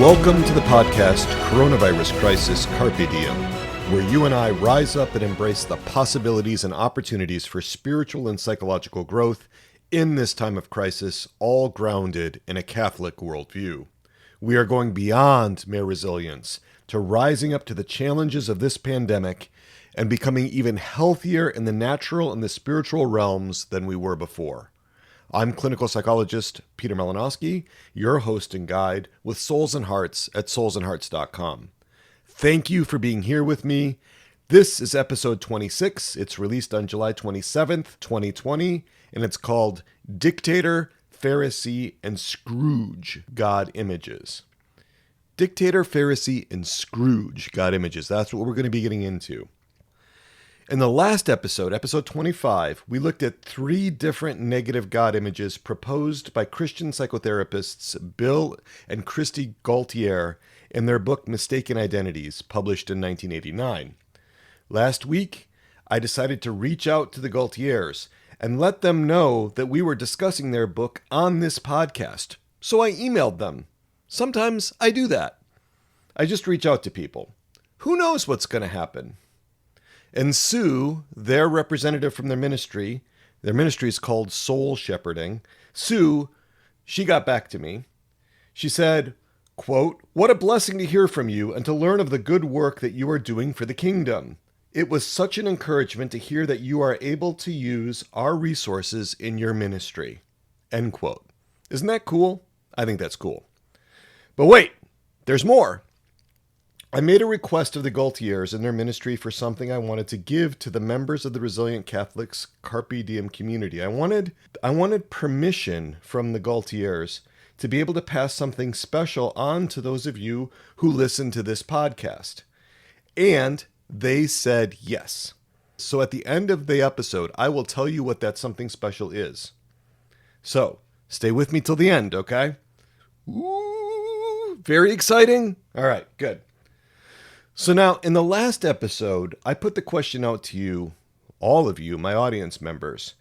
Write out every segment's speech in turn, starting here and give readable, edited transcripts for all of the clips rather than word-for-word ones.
Welcome to the podcast, Coronavirus Crisis Carpe Diem, where you and I rise up and embrace the possibilities and opportunities for spiritual and psychological growth in this time of crisis, all grounded in a Catholic worldview. We are going beyond mere resilience to rising up to the challenges of this pandemic and becoming even healthier in the natural and the spiritual realms than we were before. I'm clinical psychologist Peter Malinowski, your host and guide with Souls and Hearts at soulsandhearts.com. Thank you for being here with me. This is episode 26. It's released on July 27th, 2020, and it's called Dictator, Pharisee, and Scrooge God Images. Dictator, Pharisee, and Scrooge God Images. That's what we're going to be getting into. In the last episode, episode 25, we looked at 3 different negative God images proposed by Christian psychotherapists Bill and Christy Gaultiere in their book Mistaken Identities, published in 1989. Last week, I decided to reach out to the Gaultieres and let them know that we were discussing their book on this podcast. So I emailed them. Sometimes I do that. I just reach out to people. Who knows what's going to happen? And Sue, their representative from their ministry is called Soul Shepherding. Sue, she got back to me. She said, quote, "What a blessing to hear from you and to learn of the good work that you are doing for the kingdom. It was such an encouragement to hear that you are able to use our resources in your ministry." End quote. Isn't that cool? I think that's cool. But wait, there's more. I made a request of the Gaultieres and their ministry for something I wanted to give to the members of the Resilient Catholics Carpe Diem community. I wanted permission from the Gaultieres to be able to pass something special on to those of you who listen to this podcast. And they said yes. So at the end of the episode, I will tell you what that something special is. So stay with me till the end, okay? Ooh, very exciting. All right, good. So now, in the last episode, I put the question out to you, all of you, my audience members.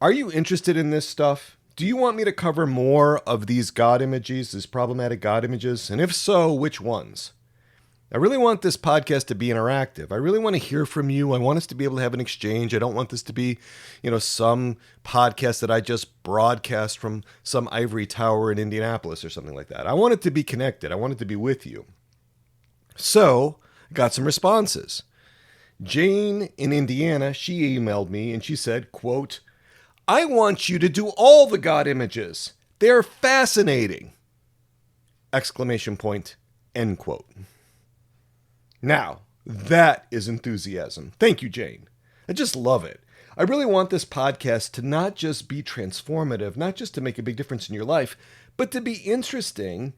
Are you interested in this stuff? Do you want me to cover more of these God images, these problematic God images? And if so, which ones? I really want this podcast to be interactive. I really want to hear from you. I want us to be able to have an exchange. I don't want this to be, some podcast that I just broadcast from some ivory tower in Indianapolis or something like that. I want it to be connected. I want it to be with you. So got some responses. Jane in Indiana, she emailed me and she said, quote, "I want you to do all the God images. They're fascinating!" Exclamation point, end quote. Now, that is enthusiasm. Thank you, Jane. I just love it. I really want this podcast to not just be transformative, not just to make a big difference in your life, but to be interesting.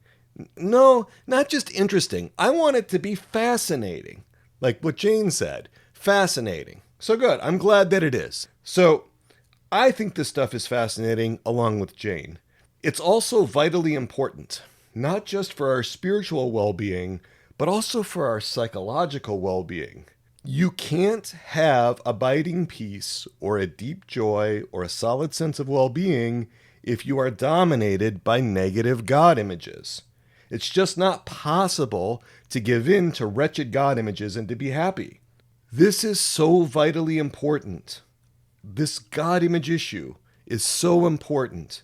No, not just interesting. I want it to be fascinating. Like what Jane said, fascinating. So good. I'm glad that it is. So I think this stuff is fascinating along with Jane. It's also vitally important, not just for our spiritual well-being, but also for our psychological well-being. You can't have abiding peace or a deep joy or a solid sense of well-being if you are dominated by negative God images. It's just not possible to give in to wretched God images and to be happy. This is so vitally important. This God image issue is so important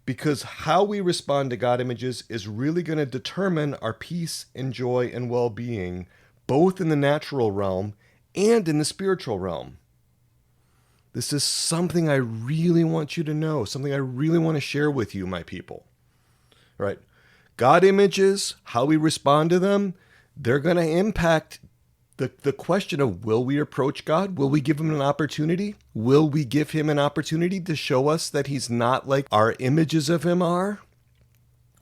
because how we respond to God images is really going to determine our peace and joy and well-being, both in the natural realm and in the spiritual realm. This is something I really want you to know, something I really want to share with you, my people. All right. God images, how we respond to them, they're going to impact the question of, will we approach God? Will we give him an opportunity? Will we give him an opportunity to show us that he's not like our images of him are?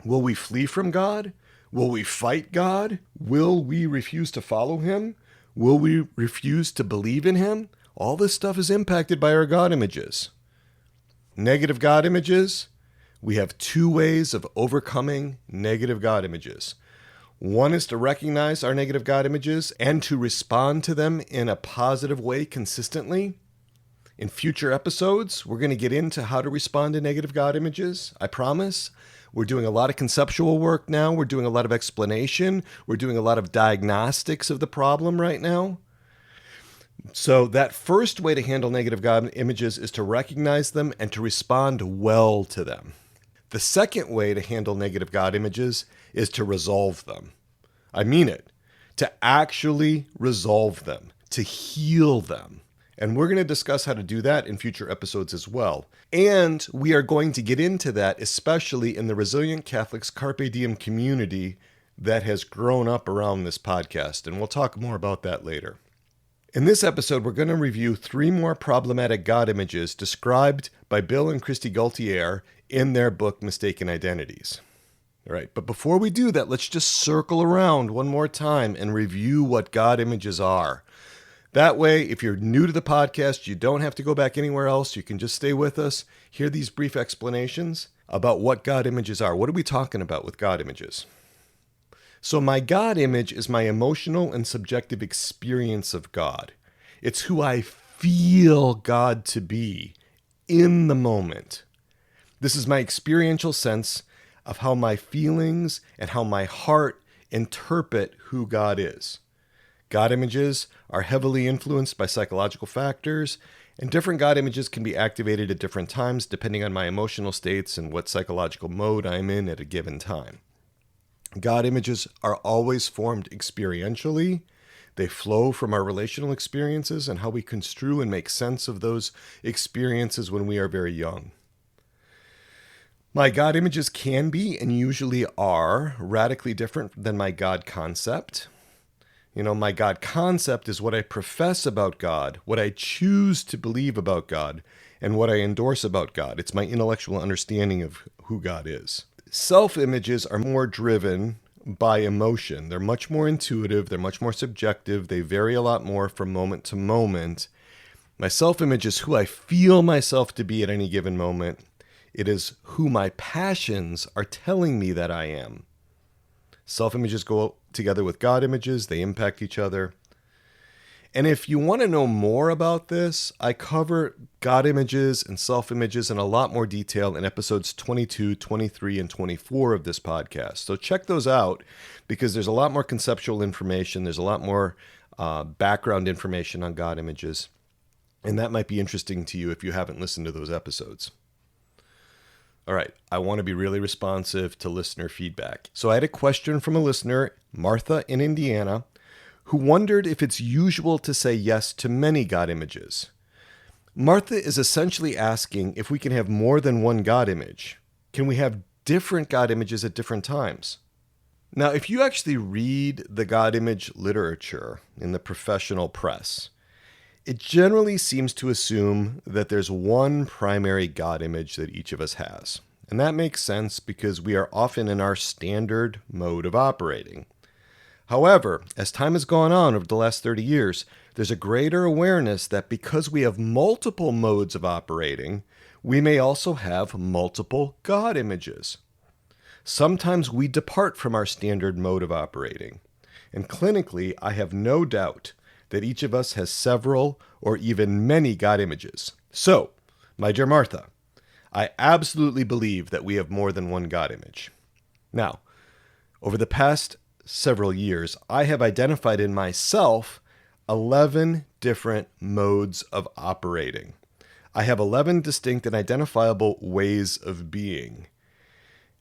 Will we flee from God? Will we fight God? Will we refuse to follow him? Will we refuse to believe in him? All this stuff is impacted by our God images. Negative God images. We have 2 ways of overcoming negative God images. One is to recognize our negative God images and to respond to them in a positive way consistently. In future episodes, we're going to get into how to respond to negative God images. I promise. We're doing a lot of conceptual work now. We're doing a lot of explanation. We're doing a lot of diagnostics of the problem right now. So that first way to handle negative God images is to recognize them and to respond well to them. The second way to handle negative God images is to resolve them. I mean it. To actually resolve them, to heal them. And we're going to discuss how to do that in future episodes as well. And we are going to get into that, especially in the Resilient Catholics Carpe Diem community that has grown up around this podcast. And we'll talk more about that later. In this episode, we're going to review 3 more problematic God images described by Bill and Christy Gaultier in their book, Mistaken Identities. All right, but before we do that, let's just circle around one more time and review what God images are. That way, if you're new to the podcast, you don't have to go back anywhere else. You can just stay with us, hear these brief explanations about what God images are. What are we talking about with God images? So my God image is my emotional and subjective experience of God. It's who I feel God to be in the moment. This is my experiential sense of how my feelings and how my heart interpret who God is. God images are heavily influenced by psychological factors, and different God images can be activated at different times depending on my emotional states and what psychological mode I'm in at a given time. God images are always formed experientially. They flow from our relational experiences and how we construe and make sense of those experiences when we are very young. My God images can be, and usually are, radically different than my God concept. My God concept is what I profess about God, what I choose to believe about God, and what I endorse about God. It's my intellectual understanding of who God is. Self-images are more driven by emotion. They're much more intuitive. They're much more subjective. They vary a lot more from moment to moment. My self-image is who I feel myself to be at any given moment. It is who my passions are telling me that I am. Self-images go together with God images. They impact each other. And if you want to know more about this, I cover God images and self-images in a lot more detail in episodes 22, 23, and 24 of this podcast. So check those out because there's a lot more conceptual information. There's a lot more background information on God images. And that might be interesting to you if you haven't listened to those episodes. All right, I want to be really responsive to listener feedback. So I had a question from a listener, Martha in Indiana, who wondered if it's usual to say yes to many God images. Martha is essentially asking if we can have more than one God image. Can we have different God images at different times? Now, if you actually read the God image literature in the professional press, it generally seems to assume that there's one primary God image that each of us has. And that makes sense because we are often in our standard mode of operating. However, as time has gone on over the last 30 years, there's a greater awareness that because we have multiple modes of operating, we may also have multiple God images. Sometimes we depart from our standard mode of operating. And clinically, I have no doubt that each of us has several or even many God images. So, my dear Martha, I absolutely believe that we have more than one God image. Now, over the past several years, I have identified in myself 11 different modes of operating. I have 11 distinct and identifiable ways of being.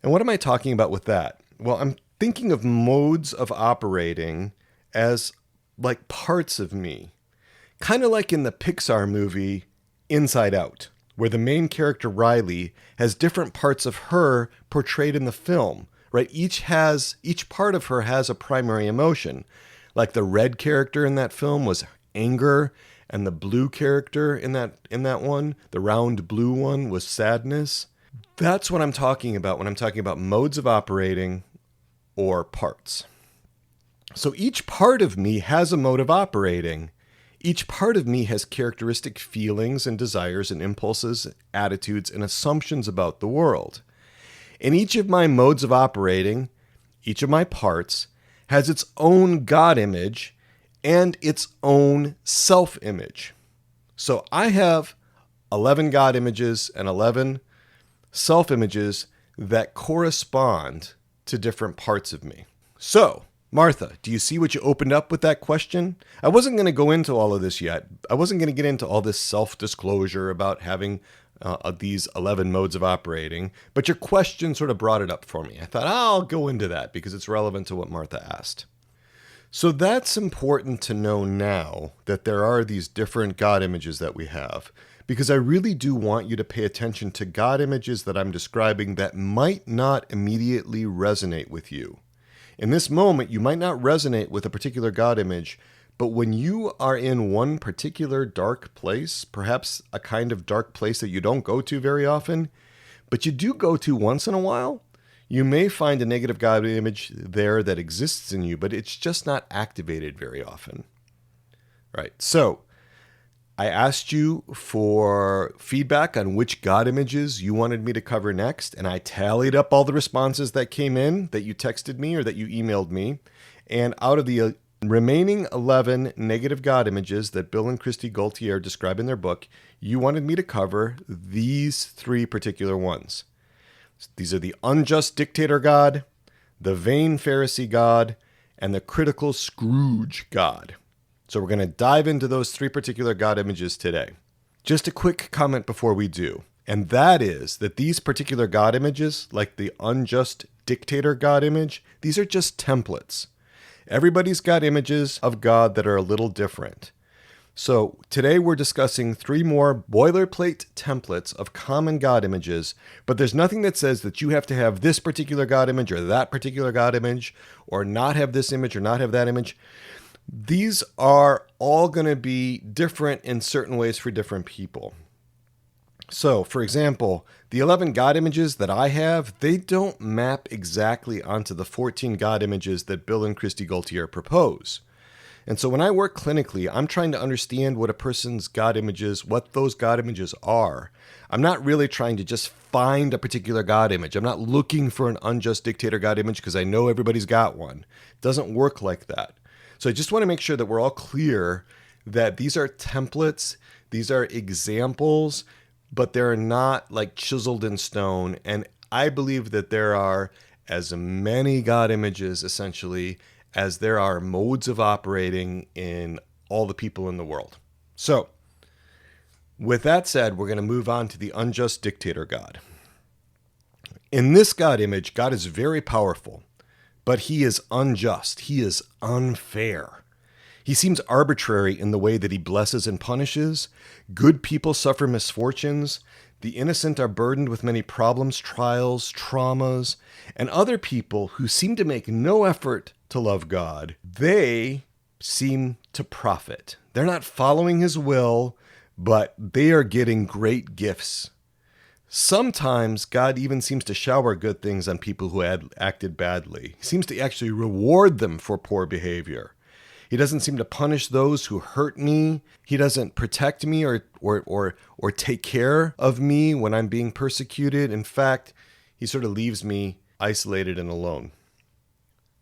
And what am I talking about with that? Well, I'm thinking of modes of operating as like parts of me. Kind of like in the Pixar movie Inside Out, where the main character Riley has different parts of her portrayed in the film, right? Each part of her has a primary emotion. Like the red character in that film was anger, and the blue character in that one, the round blue one, was sadness. That's what I'm talking about when I'm talking about modes of operating or parts. So each part of me has a mode of operating. Each part of me has characteristic feelings and desires and impulses, attitudes, and assumptions about the world. And each of my modes of operating, each of my parts, has its own God image and its own self-image. So I have 11 God images and 11 self-images that correspond to different parts of me. So, Martha, do you see what you opened up with that question? I wasn't going to go into all of this yet. I wasn't going to get into all this self-disclosure about having these 11 modes of operating, but your question sort of brought it up for me. I thought, I'll go into that because it's relevant to what Martha asked. So that's important to know now, that there are these different God images that we have, because I really do want you to pay attention to God images that I'm describing that might not immediately resonate with you. In this moment, you might not resonate with a particular God image, but when you are in one particular dark place, perhaps a kind of dark place that you don't go to very often, but you do go to once in a while, you may find a negative God image there that exists in you, but it's just not activated very often. Right. So I asked you for feedback on which God images you wanted me to cover next, and I tallied up all the responses that came in, that you texted me or that you emailed me. And out of the remaining 11 negative God images that Bill and Christy Gaultier describe in their book, you wanted me to cover these 3 particular ones. These are the Unjust Dictator God, the Vain Pharisee God, and the Critical Scrooge God. So we're going to dive into those 3 particular God images today. Just a quick comment before we do, and that is that these particular God images, like the Unjust Dictator God image, these are just templates. Everybody's got images of God that are a little different. So today we're discussing 3 more boilerplate templates of common God images, but there's nothing that says that you have to have this particular God image or that particular God image, or not have this image or not have that image. These are all going to be different in certain ways for different people. So, for example, the 11 God images that I have, they don't map exactly onto the 14 God images that Bill and Christy Gaultier propose. And so when I work clinically, I'm trying to understand what a person's God images, what those God images are. I'm not really trying to just find a particular God image. I'm not looking for an unjust dictator God image because I know everybody's got one. It doesn't work like that. So I just want to make sure that we're all clear that these are templates, these are examples, but they're not like chiseled in stone. And I believe that there are as many God images, essentially, as there are modes of operating in all the people in the world. So, with that said, we're going to move on to the Unjust Dictator God. In this God image, God is very powerful, but he is unjust. He is unfair. He seems arbitrary in the way that he blesses and punishes. Good people suffer misfortunes. The innocent are burdened with many problems, trials, traumas, and other people who seem to make no effort to love God, they seem to profit. They're not following his will, but they are getting great gifts. Sometimes God even seems to shower good things on people who had acted badly. He seems to actually reward them for poor behavior. He doesn't seem to punish those who hurt me. He doesn't protect me or take care of me when I'm being persecuted. In fact, he sort of leaves me isolated and alone.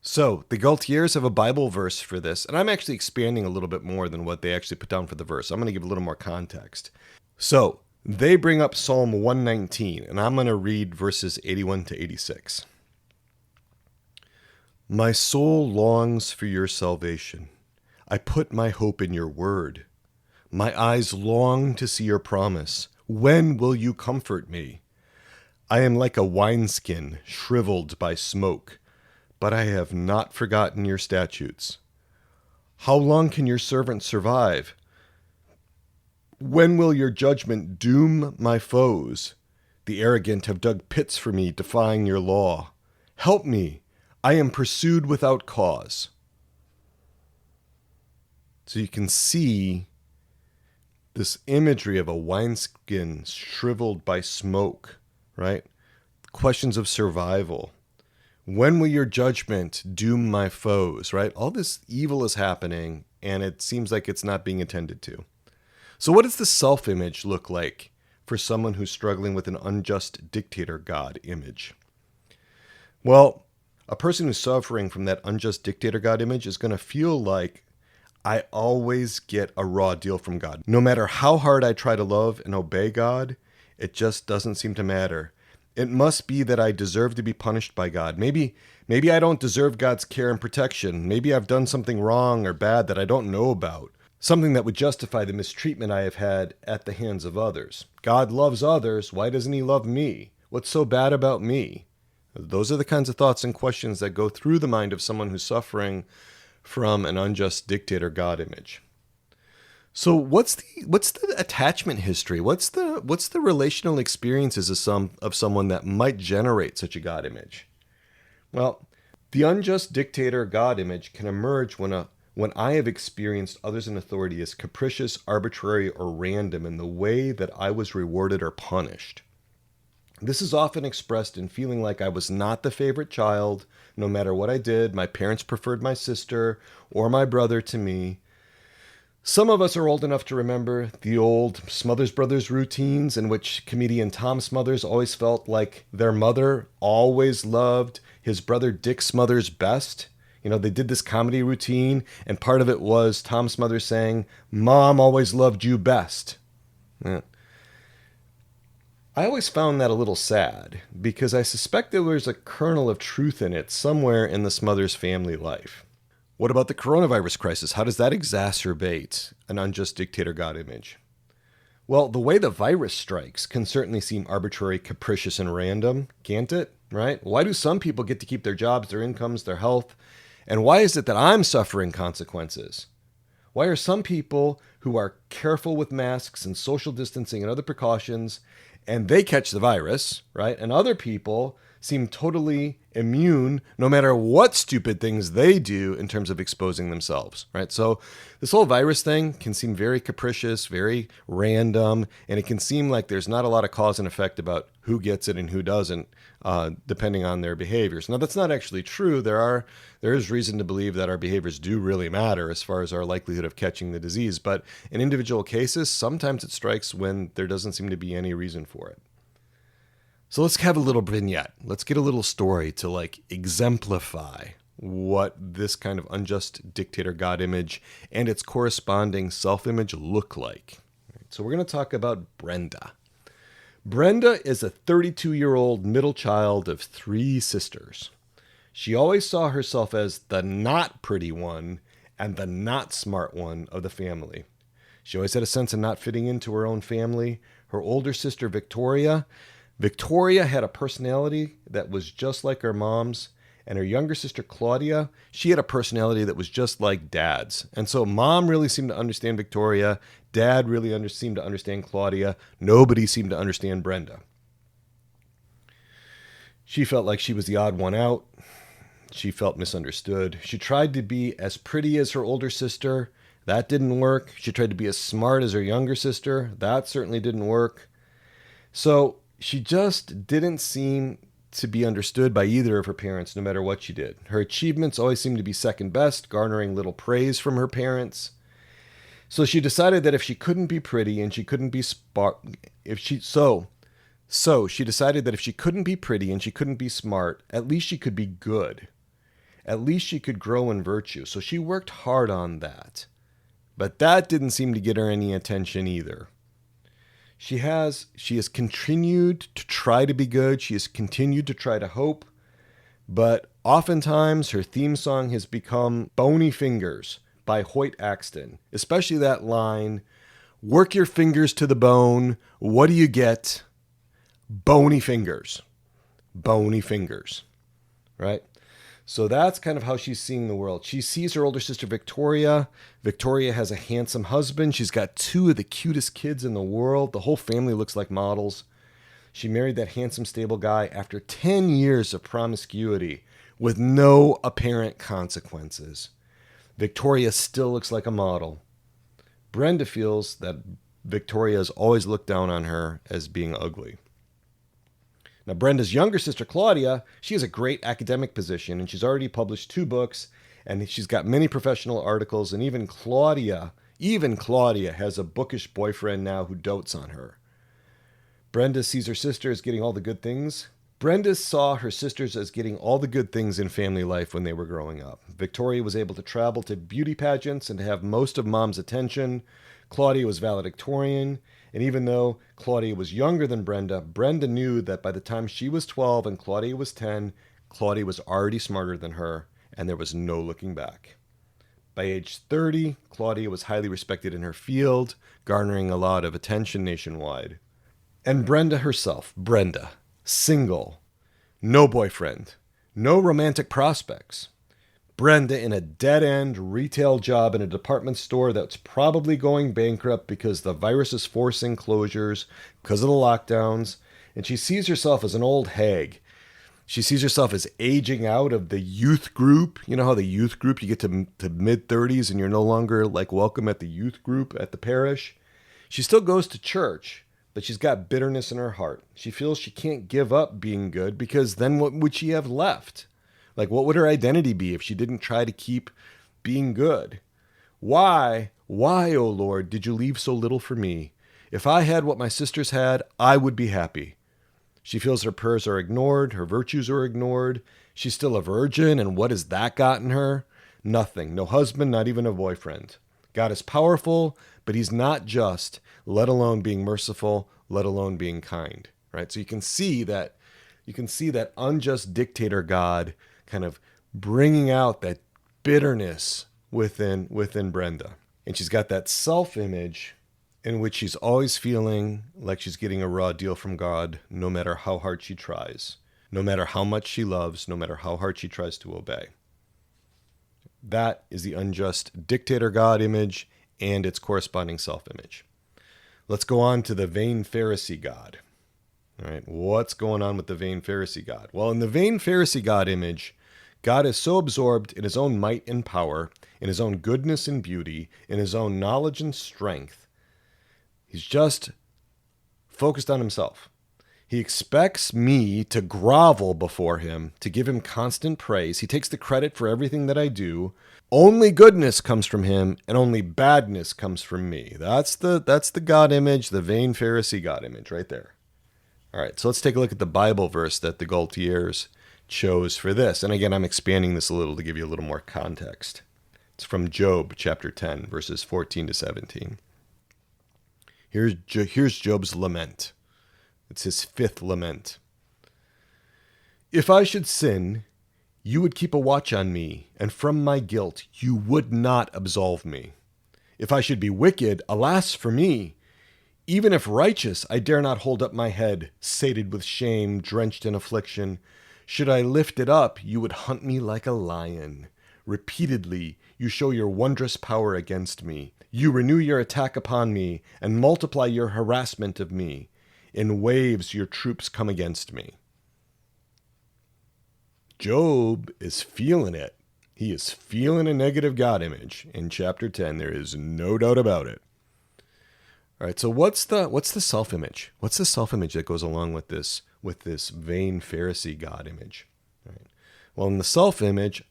So the Gaultiers have a Bible verse for this, and I'm actually expanding a little bit more than what they actually put down for the verse. I'm going to give a little more context. So they bring up Psalm 119, and I'm going to read verses 81 to 86. My soul longs for your salvation. I put my hope in your word. My eyes long to see your promise. When will you comfort me? I am like a wineskin shriveled by smoke, but I have not forgotten your statutes. How long can your servant survive? When will your judgment doom my foes? The arrogant have dug pits for me, defying your law. Help me. I am pursued without cause. So you can see this imagery of a wineskin shriveled by smoke, right? Questions of survival. When will your judgment doom my foes, right? All this evil is happening, and it seems like it's not being attended to. So what does the self-image look like for someone who's struggling with an unjust dictator God image? Well, a person who's suffering from that unjust dictator God image is going to feel like, I always get a raw deal from God. No matter how hard I try to love and obey God, it just doesn't seem to matter. It must be that I deserve to be punished by God. Maybe I don't deserve God's care and protection. Maybe I've done something wrong or bad that I don't know about. Something that would justify the mistreatment I have had at the hands of others. God loves others. Why doesn't he love me? What's so bad about me? Those are the kinds of thoughts and questions that go through the mind of someone who's suffering from an unjust dictator God image. So what's the attachment history? What's the relational experiences of someone that might generate such a God image? Well, the unjust dictator God image can emerge when I have experienced others in authority as capricious, arbitrary, or random in the way that I was rewarded or punished. This is often expressed in feeling like I was not the favorite child. No matter what I did, my parents preferred my sister or my brother to me. Some of us are old enough to remember the old Smothers Brothers routines in which comedian Tom Smothers always felt like their mother always loved his brother Dick Smothers best. You know, they did this comedy routine, and part of it was Tom Smothers saying, "Mom always loved you best." Yeah. I always found that a little sad because I suspect there was a kernel of truth in it somewhere in the Smothers family life. What about the coronavirus crisis? How does that exacerbate an unjust dictator God image? Well, the way the virus strikes can certainly seem arbitrary, capricious, and random, can't it? Right? Why do some people get to keep their jobs, their incomes, their health? And why is it that I'm suffering consequences? Why are some people who are careful with masks and social distancing and other precautions, and they catch the virus, right? And other people seem totally immune no matter what stupid things they do in terms of exposing themselves, right? So this whole virus thing can seem very capricious, very random, and it can seem like there's not a lot of cause and effect about who gets it and who doesn't, depending on their behaviors. Now, that's not actually true. There is reason to believe that our behaviors do really matter as far as our likelihood of catching the disease, but in individual cases, sometimes it strikes when there doesn't seem to be any reason for it. So let's have a little vignette. Let's get a little story to exemplify what this kind of unjust dictator God image and its corresponding self-image look like. So we're going to talk about Brenda. Brenda is a 32-year-old middle child of 3 sisters. She always saw herself as the not pretty one and the not smart one of the family. She always had a sense of not fitting into her own family. Her older sister, Victoria had a personality that was just like her mom's, and her younger sister, Claudia, she had a personality that was just like Dad's. And so Mom really seemed to understand Victoria. Dad really seemed to understand Claudia. Nobody seemed to understand Brenda. She felt like she was the odd one out. She felt misunderstood. She tried to be as pretty as her older sister. That didn't work. She tried to be as smart as her younger sister. That certainly didn't work. So she just didn't seem to be understood by either of her parents, no matter what she did. Her achievements always seemed to be second best, garnering little praise from her parents. So she decided that if she couldn't be pretty and she couldn't be she decided that if she couldn't be pretty and she couldn't be smart, at least she could be good. At least she could grow in virtue. So she worked hard on that. But that didn't seem to get her any attention either. She has continued to try to be good. She has continued to try to hope. But oftentimes her theme song has become Bony Fingers by Hoyt Axton. Especially that line, "Work your fingers to the bone. What do you get? Bony fingers." Bony fingers. Right? So that's kind of how she's seeing the world. She sees her older sister, Victoria. Victoria has a handsome husband. She's got 2 of the cutest kids in the world. The whole family looks like models. She married that handsome, stable guy after 10 years of promiscuity with no apparent consequences. Victoria still looks like a model. Brenda feels that Victoria has always looked down on her as being ugly. Now, Brenda's younger sister, Claudia, she has a great academic position, and she's already published 2 books, and she's got many professional articles, and even Claudia has a bookish boyfriend now who dotes on her. Brenda sees her sister as getting all the good things, Brenda saw her sisters as getting all the good things in family life when they were growing up. Victoria was able to travel to beauty pageants and to have most of Mom's attention. Claudia was valedictorian, and even though Claudia was younger than Brenda, Brenda knew that by the time she was 12 and Claudia was 10, Claudia was already smarter than her, and there was no looking back. By age 30, Claudia was highly respected in her field, garnering a lot of attention nationwide. And Brenda herself, Brenda, single, no boyfriend, no romantic prospects. Brenda in a dead-end retail job in a department store that's probably going bankrupt because the virus is forcing closures because of the lockdowns, and she sees herself as an old hag. She sees herself as aging out of the youth group. You know how the youth group, you get to mid-30s and you're no longer like welcome at the youth group at the parish. She still goes to church, but she's got bitterness in her heart. She feels she can't give up being good because then what would she have left? Like, what would her identity be if she didn't try to keep being good? Why, O Lord, did you leave so little for me? If I had what my sisters had, I would be happy. She feels her prayers are ignored, her virtues are ignored. She's still a virgin, and what has that gotten her? Nothing. No husband, not even a boyfriend. God is powerful, but he's not just, let alone being merciful, let alone being kind. Right? So you can see that unjust dictator God kind of bringing out that bitterness within Brenda. And she's got that self-image in which she's always feeling like she's getting a raw deal from God, no matter how hard she tries, no matter how much she loves, no matter how hard she tries to obey. That is the unjust dictator God image and its corresponding self-image. Let's go on to the Vain Pharisee God. All right, what's going on with the Vain Pharisee God? Well, in the Vain Pharisee God image, God is so absorbed in his own might and power, in his own goodness and beauty, in his own knowledge and strength. He's just focused on himself. He expects me to grovel before him, to give him constant praise. He takes the credit for everything that I do. Only goodness comes from him, and only badness comes from me. That's the God image, the Vain Pharisee God image right there. All right, so let's take a look at the Bible verse that the Gaultiers chose for this. And again, I'm expanding this a little to give you a little more context. It's from Job chapter 10, verses 14 to 17. Here's Job's lament. It's his fifth lament. If I should sin, you would keep a watch on me, and from my guilt you would not absolve me. If I should be wicked, alas for me! Even if righteous, I dare not hold up my head, sated with shame, drenched in affliction. Should I lift it up, you would hunt me like a lion. Repeatedly, you show your wondrous power against me. You renew your attack upon me, and multiply your harassment of me. In waves your troops come against me. Job is feeling it. He is feeling a negative God image in chapter 10. There is no doubt about it. All right, so what's the self-image? What's the self-image that goes along with this vain Pharisee God image? All right. Well, in the self-image,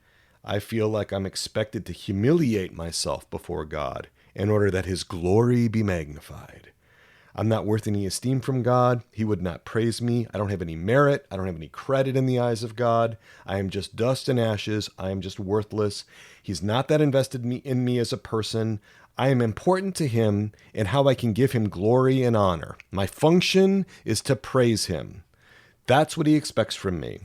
I feel like I'm expected to humiliate myself before God in order that his glory be magnified. I'm not worth any esteem from God. He would not praise me. I don't have any merit. I don't have any credit in the eyes of God. I am just dust and ashes. I am just worthless. He's not that invested in me as a person. I am important to him in how I can give him glory and honor. My function is to praise him. That's what he expects from me.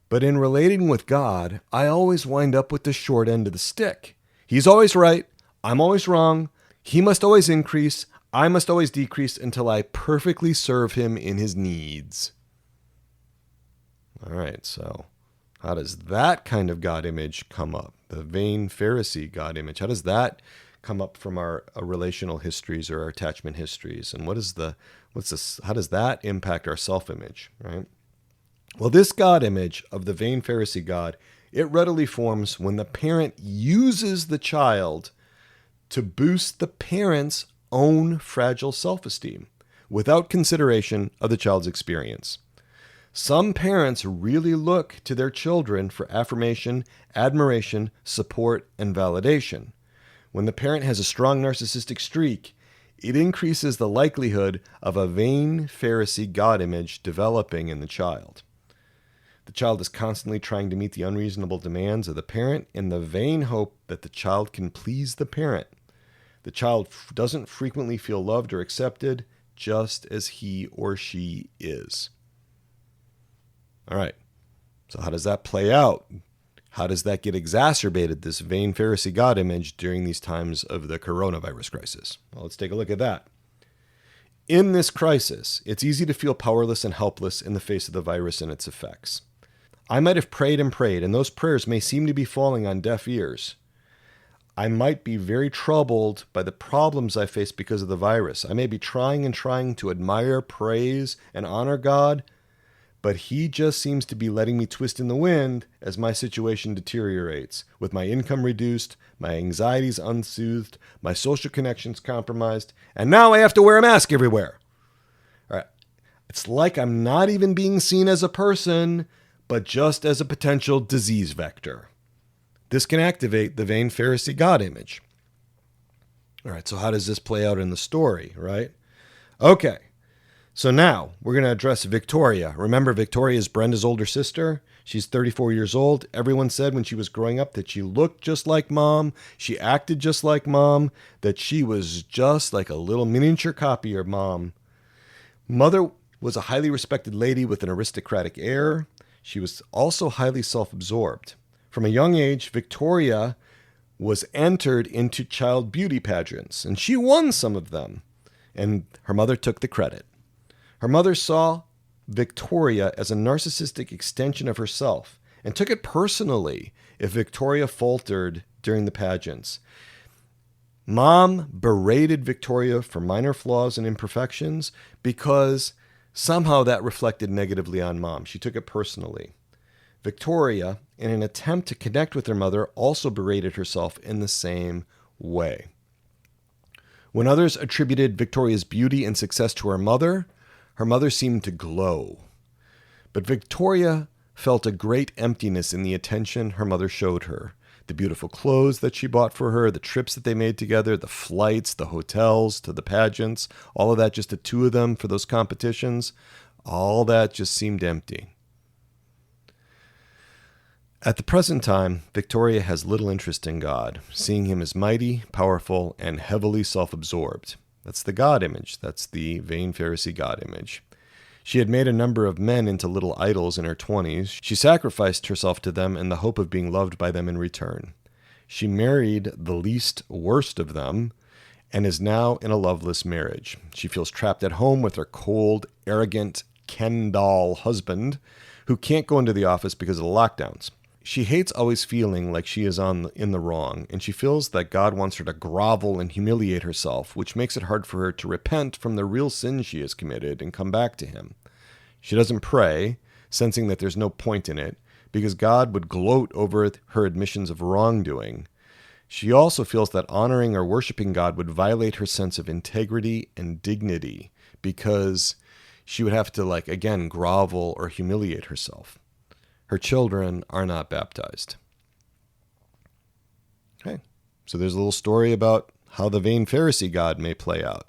But in relating with God, I always wind up with the short end of the stick. He's always right. I'm always wrong. He must always increase. I must always decrease until I perfectly serve him in his needs. All right, so how does that kind of God image come up? The Vain Pharisee God image. How does that come up from our relational histories or our attachment histories? And how does that impact our self-image, right? Well, this God image of the Vain Pharisee God, it readily forms when the parent uses the child to boost the parent's own fragile self-esteem without consideration of the child's experience. Some parents really look to their children for affirmation, admiration, support, and validation. When the parent has a strong narcissistic streak, it increases the likelihood of a vain Pharisee God image developing in the child. The child is constantly trying to meet the unreasonable demands of the parent in the vain hope that the child can please the parent. The child doesn't frequently feel loved or accepted just as he or she is. All right. So how does that play out? How does that get exacerbated, this vain Pharisee God image, during these times of the coronavirus crisis? Well, let's take a look at that. In this crisis, it's easy to feel powerless and helpless in the face of the virus and its effects. I might have prayed and prayed, and those prayers may seem to be falling on deaf ears. I might be very troubled by the problems I face because of the virus. I may be trying to admire, praise, and honor God, but he just seems to be letting me twist in the wind as my situation deteriorates, with my income reduced, my anxieties unsoothed, my social connections compromised, and now I have to wear a mask everywhere. All right. It's like I'm not even being seen as a person, but just as a potential disease vector. This can activate the vain Pharisee God image. All right, so how does this play out in the story, right? Okay, so now we're going to address Victoria. Remember, Victoria is Brenda's older sister. She's 34 years old. Everyone said when she was growing up that she looked just like Mom, she acted just like Mom, that she was just like a little miniature copy of Mom. Mother was a highly respected lady with an aristocratic air. She was also highly self-absorbed. From a young age, Victoria was entered into child beauty pageants, and she won some of them, and her mother took the credit. Her mother saw Victoria as a narcissistic extension of herself and took it personally if Victoria faltered during the pageants. Mom berated Victoria for minor flaws and imperfections because somehow that reflected negatively on Mom. She took it personally. Victoria, in an attempt to connect with her mother, also berated herself in the same way. When others attributed Victoria's beauty and success to her mother seemed to glow. But Victoria felt a great emptiness in the attention her mother showed her. The beautiful clothes that she bought for her, the trips that they made together, the flights, the hotels, to the pageants, all of that, just the two of them for those competitions, all that just seemed empty. At the present time, Victoria has little interest in God, seeing him as mighty, powerful, and heavily self-absorbed. That's the God image. That's the vain Pharisee God image. She had made a number of men into little idols in her 20s. She sacrificed herself to them in the hope of being loved by them in return. She married the least worst of them and is now in a loveless marriage. She feels trapped at home with her cold, arrogant Ken doll husband who can't go into the office because of the lockdowns. She hates always feeling like she is in the wrong, and she feels that God wants her to grovel and humiliate herself, which makes it hard for her to repent from the real sin she has committed and come back to him. She doesn't pray, sensing that there's no point in it, because God would gloat over her admissions of wrongdoing. She also feels that honoring or worshiping God would violate her sense of integrity and dignity, because she would have to, again, grovel or humiliate herself. Her children are not baptized. Okay, so there's a little story about how the vain Pharisee God may play out.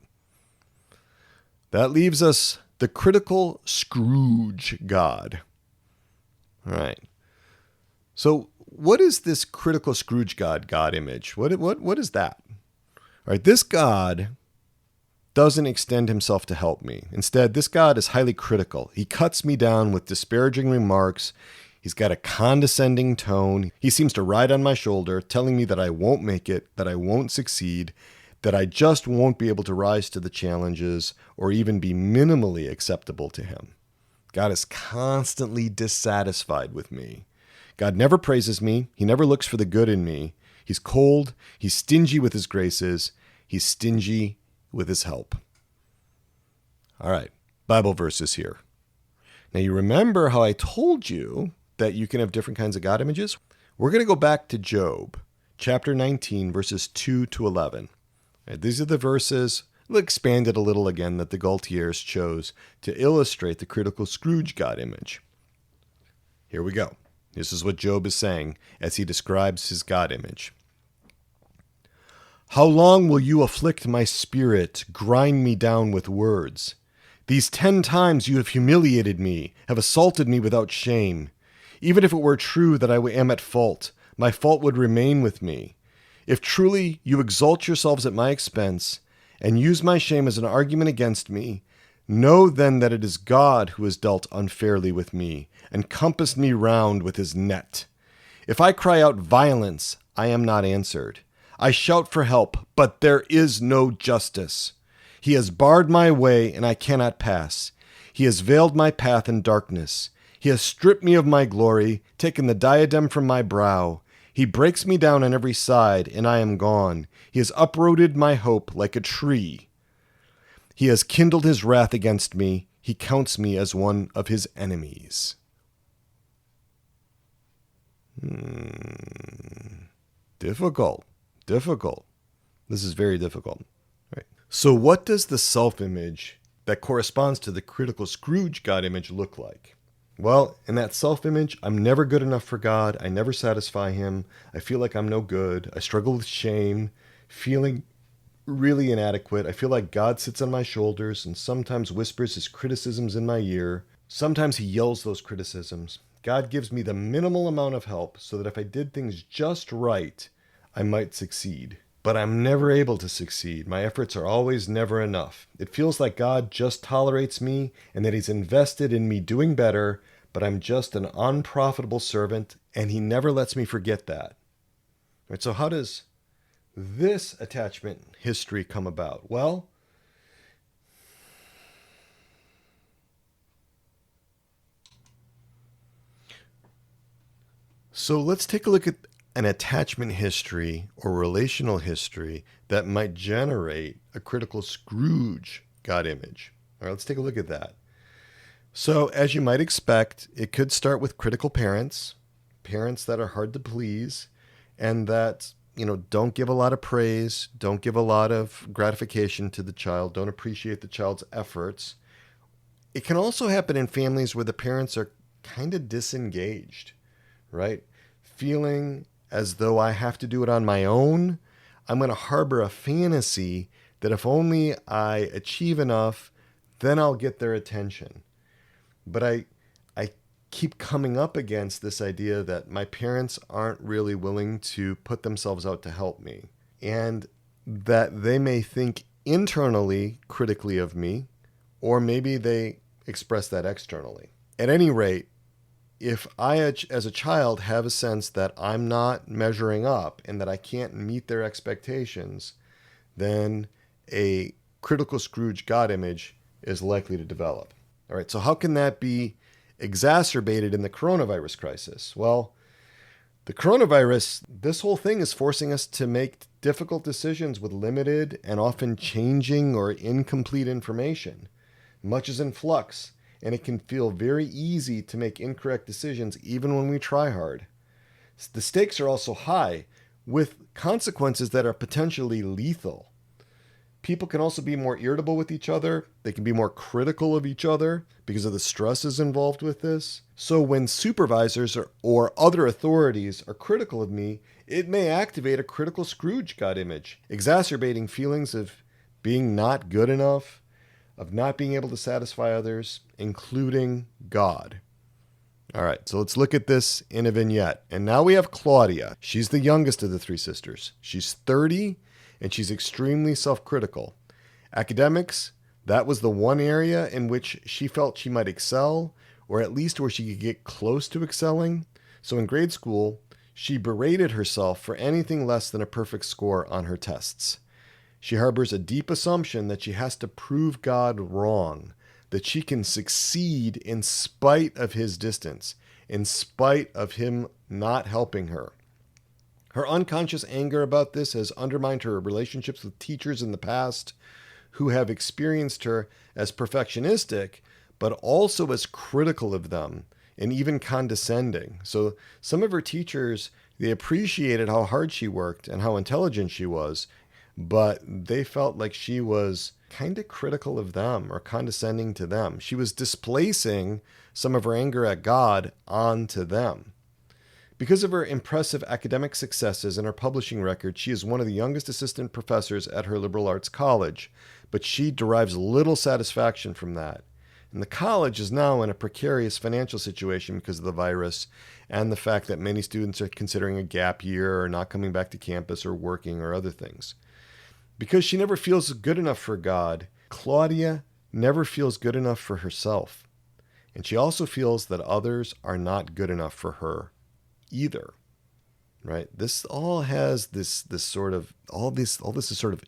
That leaves us the Critical Scrooge God. All right. So what is this Critical Scrooge God image? What is that? All right, this God doesn't extend himself to help me. Instead, this God is highly critical. He cuts me down with disparaging remarks. He's got a condescending tone. He seems to ride on my shoulder, telling me that I won't make it, that I won't succeed, that I just won't be able to rise to the challenges or even be minimally acceptable to him. God is constantly dissatisfied with me. God never praises me. He never looks for the good in me. He's cold. He's stingy with his graces. He's stingy with his help. All right, Bible verses here. Now you remember how I told you that you can have different kinds of God images? We're going to go back to Job, chapter 19, verses 2 to 11. Right, these are the verses, we'll expand it a little again, that the Gaultiers chose to illustrate the Critical Scrooge God image. Here we go. This is what Job is saying as he describes his God image. How long will you afflict my spirit, grind me down with words? These 10 times you have humiliated me, have assaulted me without shame. Even if it were true that I am at fault, my fault would remain with me. If truly you exalt yourselves at my expense and use my shame as an argument against me, know then that it is God who has dealt unfairly with me and compassed me round with his net. If I cry out violence, I am not answered. I shout for help, but there is no justice. He has barred my way, and I cannot pass. He has veiled my path in darkness. He has stripped me of my glory, taken the diadem from my brow. He breaks me down on every side, and I am gone. He has uprooted my hope like a tree. He has kindled his wrath against me. He counts me as one of his enemies. Difficult. This is very difficult. Right. So what does the self-image that corresponds to the Critical Scrooge God image look like? Well, in that self-image, I'm never good enough for God. I never satisfy him. I feel like I'm no good. I struggle with shame, feeling really inadequate. I feel like God sits on my shoulders and sometimes whispers his criticisms in my ear. Sometimes he yells those criticisms. God gives me the minimal amount of help so that if I did things just right, I might succeed. But I'm never able to succeed. My efforts are always never enough. It feels like God just tolerates me and that he's invested in me doing better, but I'm just an unprofitable servant, and he never lets me forget that. Right, so how does this attachment history come about? Well, so let's take a look at an attachment history or relational history that might generate a Critical Scrooge God image. All right, let's take a look at that. So as you might expect, it could start with critical parents, parents that are hard to please, and that, don't give a lot of praise, don't give a lot of gratification to the child, don't appreciate the child's efforts. It can also happen in families where the parents are kind of disengaged, right? Feeling as though I have to do it on my own. I'm going to harbor a fantasy that if only I achieve enough, then I'll get their attention. But I keep coming up against this idea that my parents aren't really willing to put themselves out to help me, and that they may think internally critically of me, or maybe they express that externally. At any rate, if I, as a child, have a sense that I'm not measuring up and that I can't meet their expectations, then a Critical Scrooge God image is likely to develop. All right, so how can that be exacerbated in the coronavirus crisis? Well, the coronavirus, this whole thing is forcing us to make difficult decisions with limited and often changing or incomplete information. Much is in flux, and it can feel very easy to make incorrect decisions even when we try hard. The stakes are also high, with consequences that are potentially lethal. People can also be more irritable with each other. They can be more critical of each other because of the stresses involved with this. So when supervisors or other authorities are critical of me, it may activate a Critical Scrooge God image, exacerbating feelings of being not good enough, of not being able to satisfy others, including God. All right, so let's look at this in a vignette. And now we have Claudia. She's the youngest of the three sisters. She's 30, and she's extremely self-critical. Academics, that was the one area in which she felt she might excel, or at least where she could get close to excelling. So in grade school, she berated herself for anything less than a perfect score on her tests. She harbors a deep assumption that she has to prove God wrong, that she can succeed in spite of his distance, in spite of him not helping her. Her unconscious anger about this has undermined her relationships with teachers in the past who have experienced her as perfectionistic, but also as critical of them and even condescending. So some of her teachers, they appreciated how hard she worked and how intelligent she was, but they felt like she was kind of critical of them or condescending to them. She was displacing some of her anger at God onto them. Because of her impressive academic successes and her publishing record, she is one of the youngest assistant professors at her liberal arts college, but she derives little satisfaction from that. And the college is now in a precarious financial situation because of the virus and the fact that many students are considering a gap year or not coming back to campus or working or other things. Because she never feels good enough for God, Claudia never feels good enough for herself. And she also feels that others are not good enough for her either. Right? This all has this sort of all this is sort of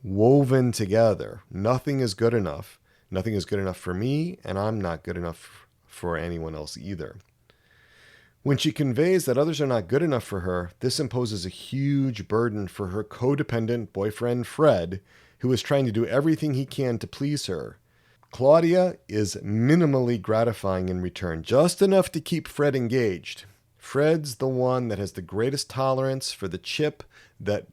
woven together. Nothing is good enough. Nothing is good enough for me, and I'm not good enough for anyone else either. When she conveys that others are not good enough for her, this imposes a huge burden for her codependent boyfriend, Fred, who is trying to do everything he can to please her. Claudia is minimally gratifying in return, just enough to keep Fred engaged. Fred's the one that has the greatest tolerance for the chip that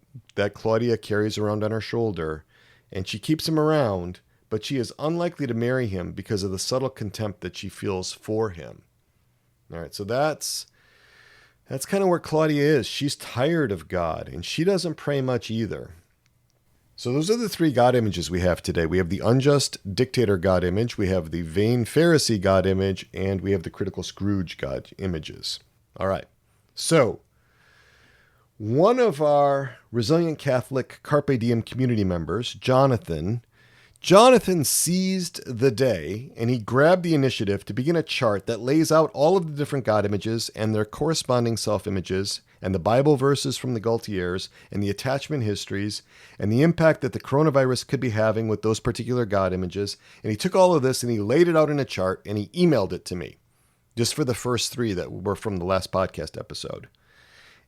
Claudia carries around on her shoulder, and she keeps him around, but she is unlikely to marry him because of the subtle contempt that she feels for him. All right, so that's kind of where Claudia is. She's tired of God, and she doesn't pray much either. So those are the three God images we have today. We have the Unjust Dictator God image, we have the Vain Pharisee God image, and we have the Critical Scrooge God images. All right, so one of our Resilient Catholic Carpe Diem community members, Jonathan seized the day and he grabbed the initiative to begin a chart that lays out all of the different God images and their corresponding self-images and the Bible verses from the Gaultiers and the attachment histories and the impact that the coronavirus could be having with those particular God images. And he took all of this and he laid it out in a chart and he emailed it to me, just for the first three that were from the last podcast episode.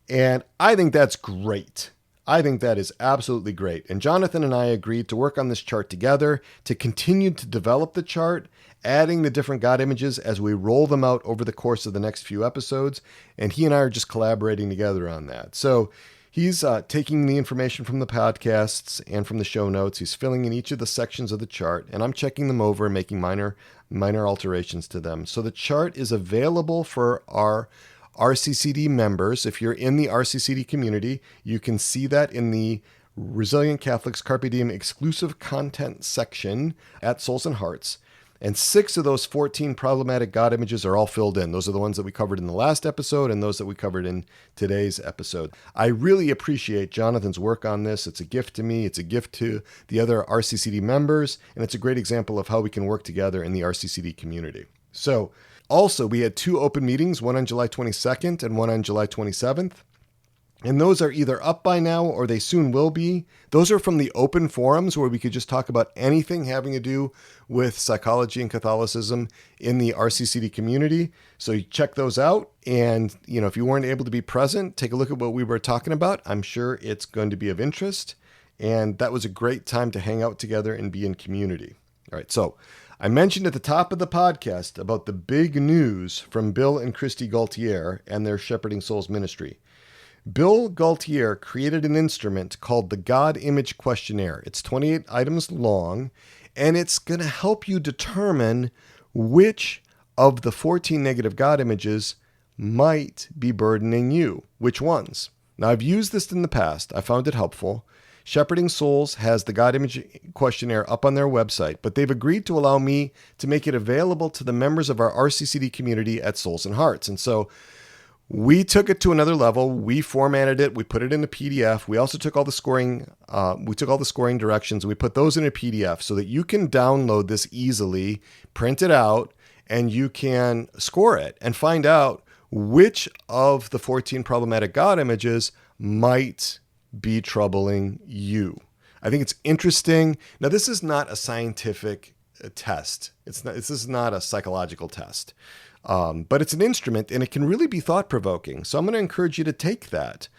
And I think that's great. I think that is absolutely great. And Jonathan and I agreed to work on this chart together, to continue to develop the chart, adding the different God images as we roll them out over the course of the next few episodes. And he and I are just collaborating together on that. So he's taking the information from the podcasts and from the show notes. He's filling in each of the sections of the chart, and I'm checking them over and making minor alterations to them. So the chart is available for our RCCD members. If you're in the RCCD community, you can see that in the Resilient Catholics Carpe Diem exclusive content section at Souls and Hearts. And 6 of those 14 problematic God images are all filled in. Those are the ones that we covered in the last episode and those that we covered in today's episode. I really appreciate Jonathan's work on this. It's a gift to me. It's a gift to the other RCCD members. And it's a great example of how we can work together in the RCCD community. So also, we had 2 open meetings, one on July 22nd and one on July 27th. And those are either up by now or they soon will be. Those are from the open forums where we could just talk about anything having to do with psychology and Catholicism in the RCCD community. So you check those out. And, if you weren't able to be present, take a look at what we were talking about. I'm sure it's going to be of interest. And that was a great time to hang out together and be in community. All right, so I mentioned at the top of the podcast about the big news from Bill and Christy Gaultier and their Shepherding Souls ministry. Bill Gaultier created an instrument called the God Image Questionnaire. It's 28 items long, and it's going to help you determine which of the 14 negative God images might be burdening you. Which ones? Now, I've used this in the past. I found it helpful. Shepherding Souls has the God Image Questionnaire up on their website, but they've agreed to allow me to make it available to the members of our RCCD community at Souls and Hearts. And so we took it to another level. We formatted it. We put it in a PDF. We also took all the scoring. Directions. We put those in a PDF so that you can download this easily, print it out, and you can score it and find out which of the 14 problematic God images might be troubling you. I think it's interesting. Now, this is not a scientific test. This is not a psychological test, but it's an instrument and it can really be thought-provoking. So I'm going to encourage you to take that.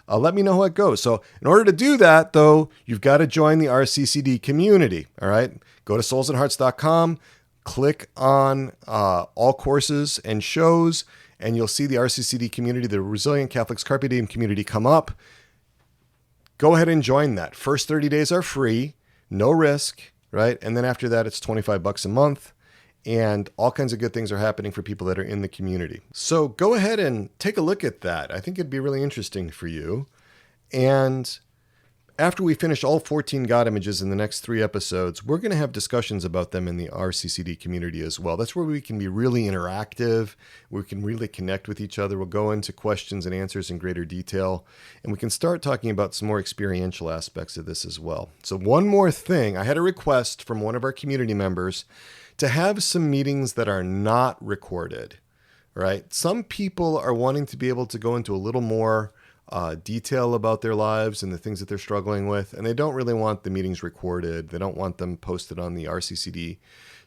Let me know how it goes. So in order to do that, though, you've got to join the RCCD community. All right. Go to soulsandhearts.com, click on all courses and shows, and you'll see the RCCD community, the Resilient Catholics Carpe Diem community come up. Go ahead and join that. First 30 days are free, no risk, right? And then after that, it's $25 a month. And all kinds of good things are happening for people that are in the community. So go ahead and take a look at that. I think it'd be really interesting for you. And after we finish all 14 God images in the next 3 episodes, we're going to have discussions about them in the RCCD community as well. That's where we can be really interactive. We can really connect with each other. We'll go into questions and answers in greater detail. And we can start talking about some more experiential aspects of this as well. So one more thing, I had a request from one of our community members to have some meetings that are not recorded, right? Some people are wanting to be able to go into a little more detail about their lives and the things that they're struggling with, and they don't really want the meetings recorded. They don't want them posted on the RCCD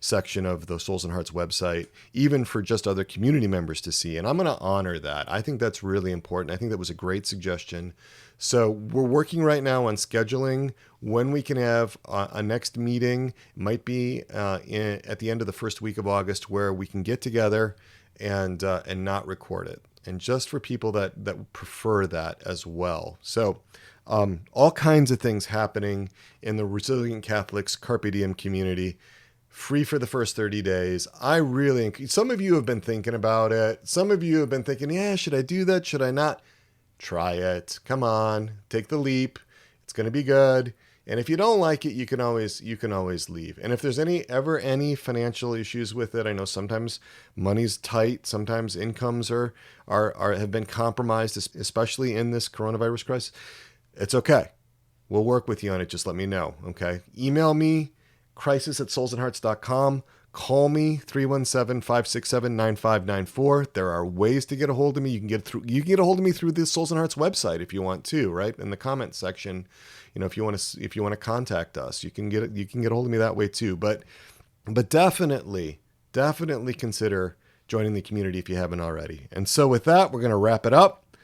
section of the Souls and Hearts website, even for just other community members to see. And I'm going to honor that. I think that's really important. I think that was a great suggestion. So we're working right now on scheduling when we can have a next meeting. It might be at the end of the first week of August, where we can get together and not record it. And just for people that prefer that as well. So all kinds of things happening in the Resilient Catholics Carpe Diem community. Free for the first 30 days. Some of you have been thinking about it. Some of you have been thinking, yeah, should I do that? Should I not? Try it. Come on, take the leap. It's going to be good. And if you don't like it, you can always leave. And if there's any financial issues with it, I know sometimes money's tight, sometimes incomes have been compromised, especially in this coronavirus crisis. It's okay. We'll work with you on it. Just let me know. Okay. Email me, crisis@soulsandhearts.com. Call me, 317-567-9594. There are ways to get a hold of me. You can get a hold of me through the Souls and Hearts website if you want to, right? In the comment section, if you want to contact us, you can get a hold of me that way too. But definitely consider joining the community if you haven't already. And so with that, we're going to wrap it up.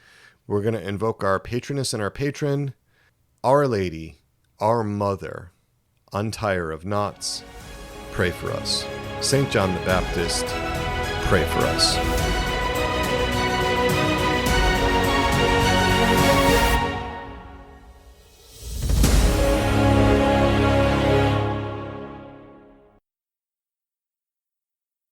We're going to invoke our patroness and our patron, Our Lady, our Mother, Untire of Knots. Pray for us. St. John the Baptist, pray for us.